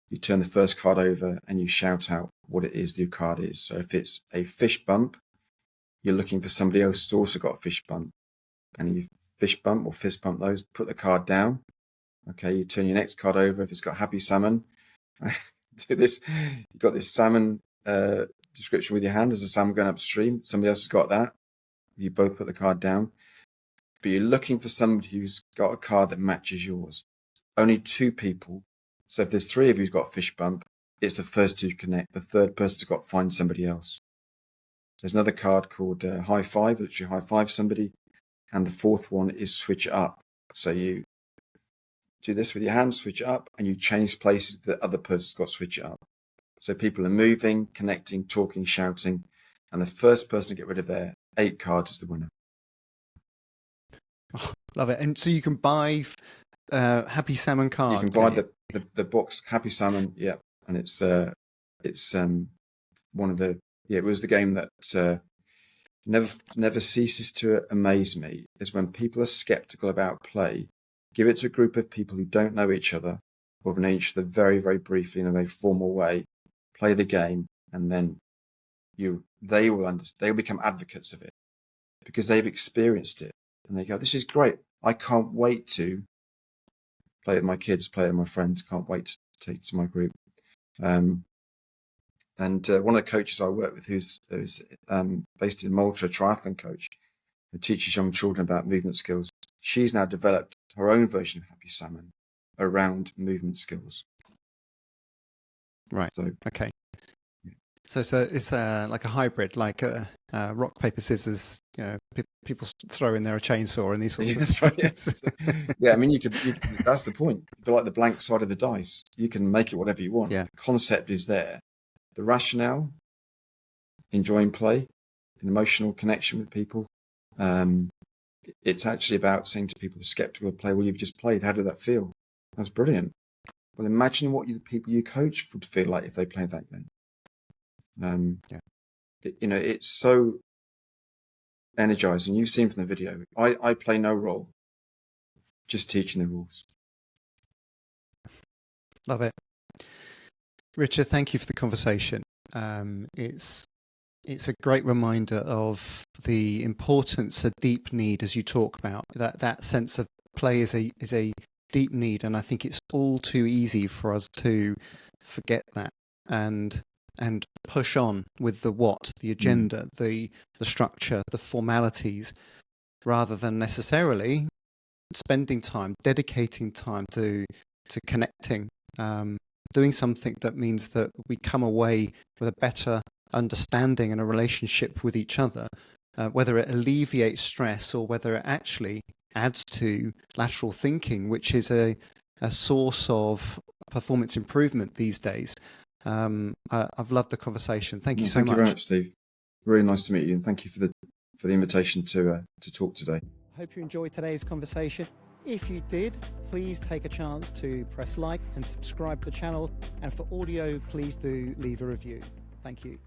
You turn the first card over and you shout out what it is your card is. So if it's a fish bump, you're looking for somebody else who's also got a fish bump, and you fish bump or fist bump those. Put the card down. Okay, you turn your next card over. If it's got Happy Salmon, do this. You've got this salmon description with your hand. There's a salmon going upstream. Somebody else has got that. You both put the card down, but you're looking for somebody who's got a card that matches yours. Only 2 people. So if there's 3 of you who's got a fish bump, it's the first to connect. The third person's got to find somebody else. There's another card called High Five, literally high five somebody. And the 4th one is Switch It Up. So you do this with your hand, switch it up, and you change places. The other person's got to switch it up. So people are moving, connecting, talking, shouting, and the first person to get rid of their 8 cards is the winner. Oh, love it. And so you can buy Happy Salmon cards. You can buy the box Happy Salmon, yeah, and it's one of the it was the game that never ceases to amaze me is when people are skeptical about play. Give it to a group of people who don't know each other or have known each other very, very briefly in a very formal way. Play the game, and then they will understand. They'll become advocates of it because they've experienced it, and they go, "This is great. I can't wait to play with my kids, play with my friends. Can't wait to take it to my group." And one of the coaches I work with, who's based in Malta, a triathlon coach, who teaches young children about movement skills. She's now developed her own version of Happy Salmon around movement skills. Right. So, okay. So it's like a hybrid, like rock, paper, scissors. You know, people throw in there a chainsaw and these sorts of things. Right, yes. Yeah, I mean, you could. That's the point. But like the blank side of the dice, you can make it whatever you want. Yeah. The concept is there. The rationale, enjoying play, an emotional connection with people. It's actually about saying to people who are skeptical of play, well, you've just played. How did that feel? That's brilliant. Well, imagine what the people you coach would feel like if they played that game. It's so energizing. You've seen from the video. I play no role, just teaching the rules. Love it. Richard, thank you for the conversation. It's a great reminder of the importance of deep need, as you talk about. That sense of play is a deep need, and I think it's all too easy for us to forget that and push on with the agenda, the structure, the formalities, rather than necessarily spending time, dedicating time to connecting, doing something that means that we come away with a better understanding and a relationship with each other, whether it alleviates stress or whether it actually adds to lateral thinking, which is a source of performance improvement these days. I've loved the conversation. Thank you so much. Thank you very much, Steve. Really nice to meet you, and thank you for the invitation to talk today. Hope you enjoyed today's conversation. If you did, please take a chance to press like and subscribe to the channel. And for audio, please do leave a review. Thank you.